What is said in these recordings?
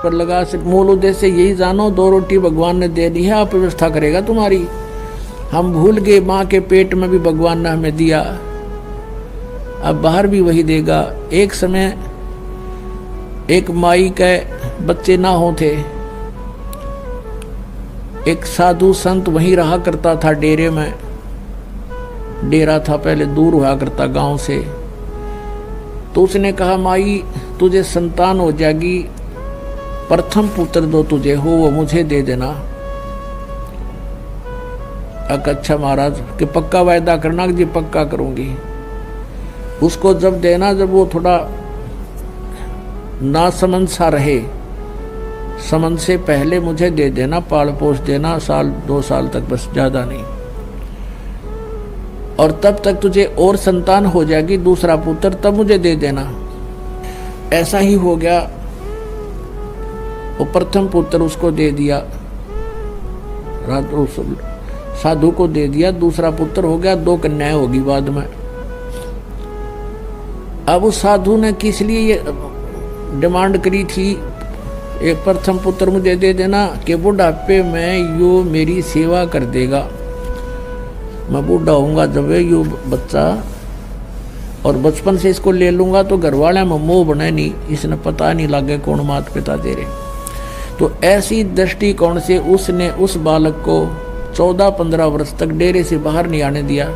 पर लगा। मूल उद्देश्य यही जानो, 2 रोटी भगवान ने दे दी है, आप व्यवस्था करेगा तुम्हारी। हम भूल गए माँ के पेट में भी भगवान ने हमें दिया, अब बाहर भी वही देगा। एक समय एक माई के बच्चे ना हो थे, एक साधु संत वहीं रहा करता था डेरे में। डेरा था पहले, दूर हुआ करता गांव से। तो उसने कहा माई तुझे संतान हो जाएगी, प्रथम पुत्र जो तुझे हो वो मुझे दे देना। अच्छा महाराज कि पक्का वायदा करना कि जी पक्का करूंगी। उसको जब देना, जब वो थोड़ा नासमझ सा रहे, समझ से पहले मुझे दे देना, पाल पोस देना, 1-2 साल तक, बस ज्यादा नहीं। और तब तक तुझे और संतान हो जाएगी, दूसरा पुत्र, तब मुझे दे देना। ऐसा ही हो गया। वो प्रथम पुत्र उसको दे दिया, साधु को दे दिया। दूसरा पुत्र हो गया, 2 कन्याएं होगी बाद में। अब उस साधु ने किस लिए ये डिमांड करी थी, एक प्रथम पुत्र मुझे दे देना कि बुढ़ापे में यो मेरी सेवा कर देगा। मैं बूढ़ा होऊंगा जब यो बच्चा, और बचपन से इसको ले लूंगा तो घर वाले में मोह बने नहीं, इसने पता नहीं लगे कौन माता पिता तेरे। तो ऐसी दृष्टिकोण से उसने उस बालक को 14-15 वर्ष तक डेरे से बाहर नहीं आने दिया।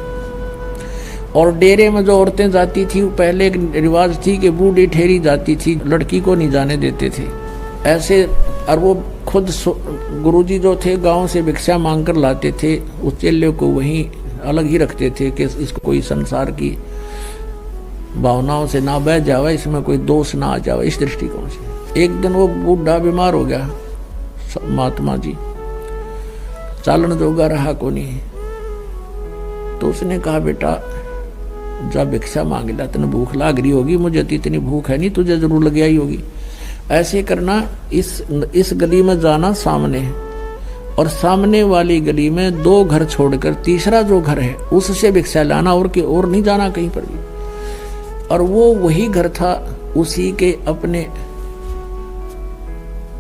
और डेरे में जो औरतें जाती थी, वो पहले एक रिवाज थी कि बूढ़ी ठहरी जाती थी, लड़की को नहीं जाने देते थे ऐसे। और वो खुद गुरुजी जो थे गांव से भिक्षा मांग कर लाते थे, उस चेले को वहीं अलग ही रखते थे कि इसको कोई संसार की भावनाओं से ना बह जावे, इसमें कोई दोष ना आ जावे, इस दृष्टिकोण से। एक दिन वो बूढ़ा बीमार हो गया, महात्मा जी चालन जोगा रहा को नहीं। तो उसने कहा बेटा जा भिक्षा मांग ला, तेने भूख लाग रही होगी, मुझे तो इतनी भूख है नहीं, तुझे जरूर लग आई होगी। ऐसे करना, इस गली में जाना सामने, और सामने वाली गली में 2 घर छोड़कर तीसरा जो घर है उससे भिक्षा लाना, और नहीं जाना कहीं पर भी। और वो वही घर था उसी के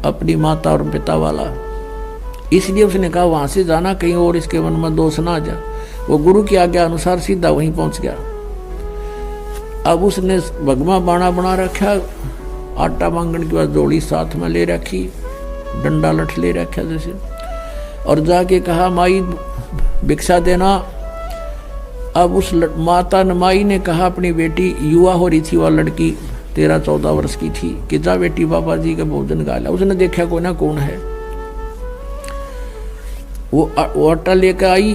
अपनी माता और पिता वाला, इसलिए उसने कहा वहां से जाना, कहीं और इसके मन में दोष ना आ जा। वो गुरु की आज्ञा अनुसार सीधा वहीं पहुंच गया। अब उसने भगवा बाणा बना रखा, आटा मांगने के बाद जोड़ी साथ में ले रखी, डंडा लठ ले रखा जैसे, और जाके कहा माई भिक्षा देना। अब उस माता माई ने कहा अपनी बेटी, युवा हो रही थी वह लड़की, 13-14 वर्ष की थी, कि जा बेटी बाबा जी का भोजन गा ला। उसने देखा कोई ना कौन है, वो आटा लेकर आई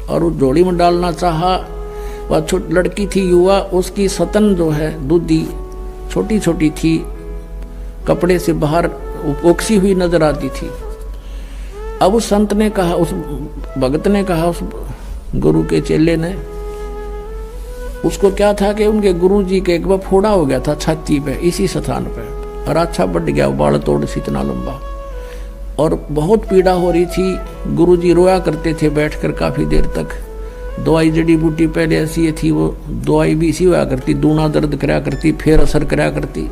और उस झोली में डालना चाहा। वह छोटी लड़की थी युवा, उसकी सतन जो है दूधी छोटी छोटी थी, कपड़े से बाहर ओक्सी हुई नजर आती थी। अब उस संत ने कहा, उस भगत ने कहा, उस गुरु के चेले ने, उसको क्या था कि उनके गुरु जी के एक बार फोड़ा हो गया था छाती पे, इसी स्थान पे, और अच्छा बढ़ गया, बाल तोड़ से इतना लंबा, और बहुत पीड़ा हो रही थी। गुरु जी रोया करते थे बैठकर काफी देर तक। दवाई जड़ी बूटी पहले ऐसी थी, वो दवाई भी इसी हुआ करती, दूना दर्द कराया करती, फिर असर कराया करती।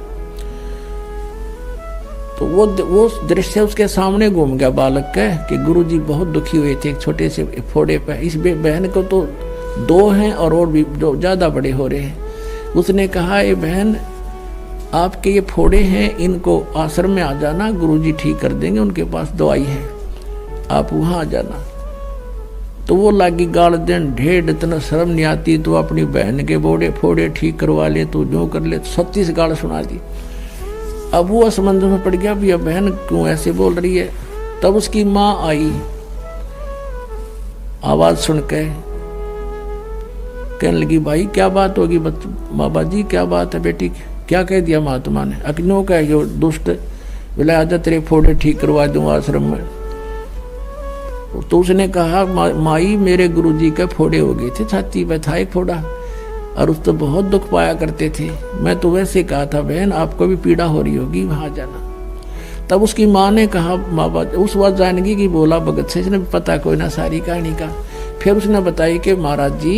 तो वो दृश्य उसके सामने घूम गया बालक का कि गुरुजी बहुत दुखी हुए थे एक छोटे से फोड़े पे। इस बहन को तो 2 हैं और भी जो ज्यादा बड़े हो रहे हैं। उसने कहा ये बहन आपके ये फोड़े हैं, इनको आश्रम में आ जाना, गुरुजी ठीक कर देंगे, उनके पास दवाई है, आप वहां आ जाना। तो वो लागी गाल देन, ढेर इतना शर्म नहीं आती तो अपनी बहन के बोड़े फोड़े ठीक करवा ले, तो जो कर ले, 36 गाल सुना दी। अब वो असमंज में पड़ गया, भैया बहन क्यों ऐसे बोल रही है। तब उसकी माँ आई, आवाज सुन के कहने लगी भाई क्या बात होगी बाबा जी, क्या बात है बेटी, क्या कह दिया महात्मा ने। अग्नो का यो दुष्ट बोला आजा तेरे फोड़े ठीक करवा दूं आश्रम में। तो उसने कहा माई मेरे गुरुजी के फोड़े हो गए थे, छाती पे था एक फोड़ा और उस तो बहुत दुख पाया करते थे। मैं तो वैसे कहा था बहन आपको भी पीड़ा हो रही होगी, वहां जाना। तब उसकी माँ ने कहा बाबा, उस बात जानगी कि बोला भगत से, इसने पता कोई ना सारी कहानी का। फिर उसने बताई कि महाराज जी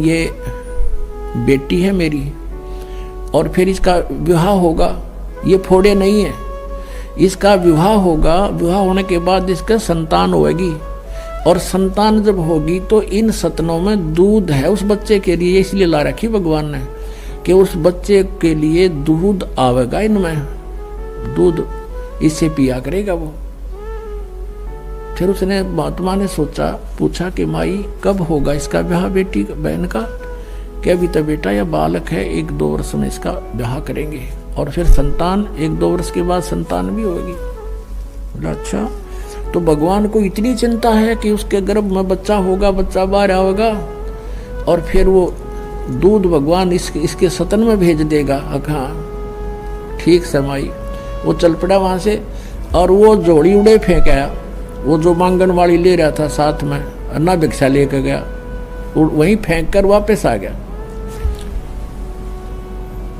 ये बेटी है मेरी, और फिर इसका विवाह होगा। ये फोड़े नहीं है, इसका विवाह होगा। विवाह होने के बाद इसका संतान होगी, और संतान जब होगी तो इन सतनों में दूध है उस बच्चे के लिए। इसलिए ला रखी भगवान ने कि उस बच्चे के लिए दूध आवेगा, इनमें दूध इससे पिया करेगा वो। फिर उसने महात्मा ने पूछा कि माई कब होगा इसका ब्याह बेटी बहन का? क्या अभी तो बेटा या बालक है, 1-2 वर्ष में इसका ब्याह करेंगे, और फिर संतान 1-2 वर्ष के बाद संतान भी होगी। अच्छा, तो भगवान को इतनी चिंता है कि उसके गर्भ में बच्चा होगा, बच्चा बाहर आएगा, और फिर वो दूध भगवान इसके सतन में भेज देगा। हाँ ठीक समाई। वो चल पड़ा वहाँ से, और वो जोड़ी उड़े फेंक आया। वो जो मांगन वाली ले रहा था साथ में, अन्ना भिक्षा लेकर गया, वहीं फेंक कर वापस आ गया।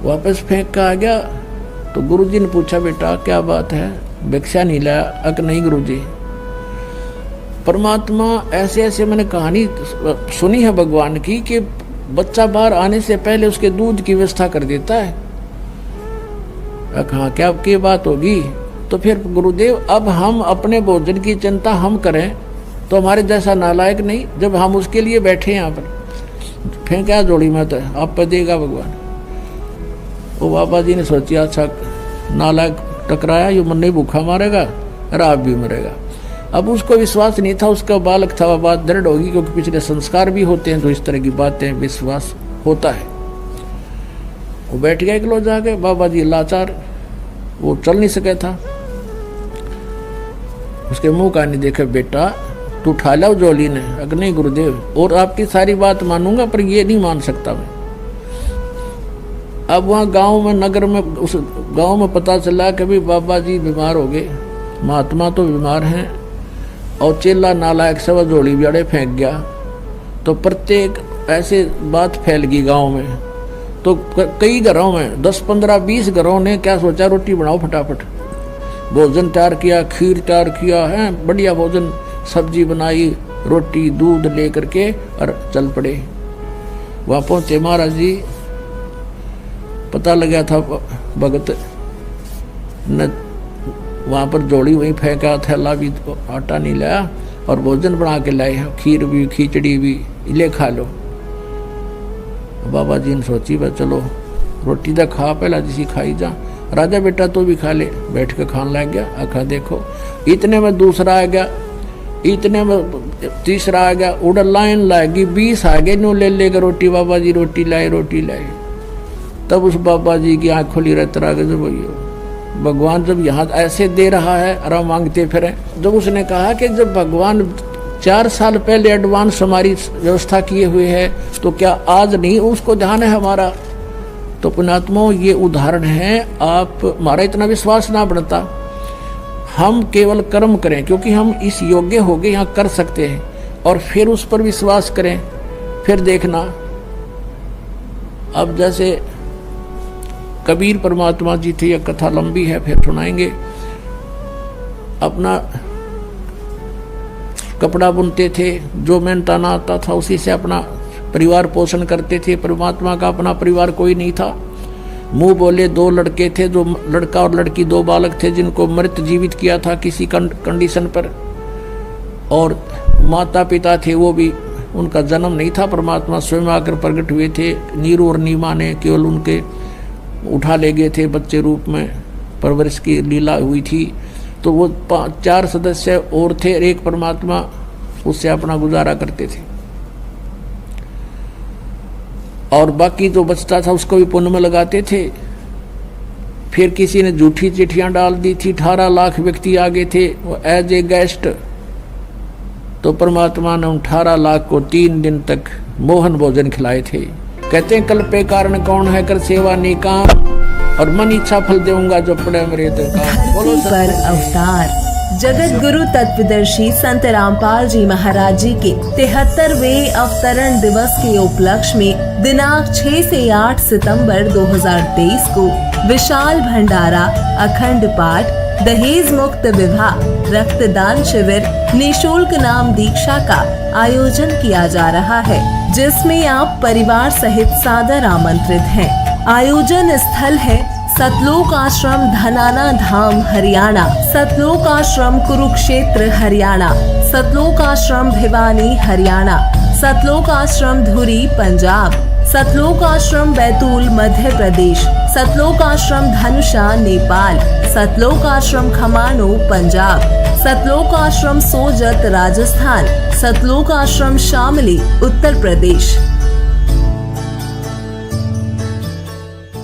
वापस फेंक कर आ गया तो गुरुजी ने पूछा, बेटा क्या बात है, भिक्षा नहीं लाया? अक नहीं गुरुजी। परमात्मा ऐसे ऐसे मैंने कहानी सुनी है भगवान की कि बच्चा बाहर आने से पहले उसके दूध की व्यवस्था कर देता है। हाँ क्या बात होगी? तो फिर गुरुदेव अब हम अपने भोजन की चिंता हम करें तो हमारे जैसा नालायक नहीं, जब हम उसके लिए बैठे यहाँ पर। फेंका जोड़ी में तो आप पर देगा भगवान। वो बाबा जी ने सोचा, अच्छा नालायक टकराया, ये मन नहीं भूखा मारेगा और आप भी मरेगा। अब उसको विश्वास नहीं था, उसका बालक था, वह बात दृढ़ होगी, क्योंकि पिछले संस्कार भी होते हैं तो इस तरह की बातें विश्वास होता है। वो बैठ गया किलो जाके, बाबा जी लाचार, वो चल नहीं सके था। उसके मुंह का नहीं देखे, बेटा तू उठा ला जोली ने। अगर नहीं गुरुदेव, और आपकी सारी बात मानूंगा पर ये नहीं मान सकता मैं। अब वहाँ गांव में, नगर में, उस गांव में पता चला कि भाई बाबा जी बीमार हो गए, महात्मा तो बीमार हैं, और चेला नालायक सवा जोड़ी बियाड़े फेंक गया। तो प्रत्येक ऐसे बात फैल गई गांव में। तो कई घरों में 10, 15, 20 घरों ने क्या सोचा, रोटी बनाओ फटाफट। भोजन तैयार किया, खीर तैयार किया है, बढ़िया भोजन, सब्जी बनाई, रोटी दूध ले करके और चल पड़े। वहाँ पहुँचे महाराज जी, पता लगा था भगत न वहाँ पर जोड़ी वहीं फेंका, थैला भी आटा नहीं लाया, और भोजन बना के लाए, खीर भी खिचड़ी भी, ले खा लो। बाबा जी ने सोची, भाई चलो रोटी तो खा, पहला जिसी खाई जा, राजा बेटा तो भी खा ले। बैठ के खाने लग गया। आखा देखो, इतने में दूसरा आ गया, इतने में तीसरा आ गया, उधर लाइन लाएगी, 20 आ गए, नो ले लेकर रोटी, बाबा जी रोटी लाए, रोटी लाए। तब उस बाबा जी की आँख खुली रहता रहा, जब भगवान जब यहाँ ऐसे दे रहा है और मांगते फिरें। जब उसने कहा कि जब भगवान 4 साल पहले एडवांस हमारी व्यवस्था किए हुए है, तो क्या आज नहीं उसको ध्यान है हमारा? तो पुण्यात्माओं, ये उदाहरण है। आप हमारा इतना विश्वास ना बढ़ता, हम केवल कर्म करें, क्योंकि हम इस योग्य हो गए, यहाँ कर सकते हैं, और फिर उस पर विश्वास करें। फिर देखना, अब जैसे कबीर परमात्मा जी थे, यह कथा लंबी है, फिर सुनाएंगे। अपना कपड़ा बुनते थे, जो मेहनताना आता था उसी से अपना परिवार पोषण करते थे। परमात्मा का अपना परिवार कोई नहीं था। मुंह बोले 2 लड़के थे, जो लड़का और लड़की 2 बालक थे, जिनको मृत जीवित किया था किसी कंडीशन पर। और माता पिता थे, वो भी, उनका जन्म नहीं था, परमात्मा स्वयं आकर प्रकट हुए थे। नीरू और नीमा ने केवल उनके उठा ले गए थे, बच्चे रूप में परवरिश की लीला हुई थी। तो वो 4 सदस्य और थे, एक परमात्मा, उससे अपना गुजारा करते थे। और बाकी जो बचता था उसको भी पुण्य में लगाते थे। फिर किसी ने झूठी चिट्ठियां डाल दी थी, 18 लाख व्यक्ति आगे थे वो एज ए गेस्ट। तो परमात्मा ने उन 18 लाख को 3 दिन तक मोहन भोजन खिलाए थे। कहते हैं कल पे कारण कौन है, कर सेवा निकाम, और मन इच्छा फल देऊंगा जो पड़े मेरे धरती पर अवतार जगत गुरु तत्वदर्शी संत रामपाल जी महाराज जी के 73वें अवतरण दिवस के उपलक्ष्य में दिनांक 6 से 8 सितंबर 2023 को विशाल भंडारा, अखंड पाठ, दहेज मुक्त विवाह, रक्तदान शिविर, निःशुल्क नाम दीक्षा का आयोजन किया जा रहा है, जिसमें आप परिवार सहित सादर आमंत्रित हैं। आयोजन स्थल है सतलोक आश्रम धनाना धाम हरियाणा, सतलोक आश्रम कुरुक्षेत्र हरियाणा, सतलोक आश्रम भिवानी हरियाणा, सतलोक आश्रम धुरी पंजाब, सतलोक आश्रम बैतूल मध्य प्रदेश, सतलोक आश्रम धनुषा नेपाल, सतलोक आश्रम खमानो पंजाब, सतलोक आश्रम सोजत राजस्थान, सतलोक आश्रम शामली उत्तर प्रदेश।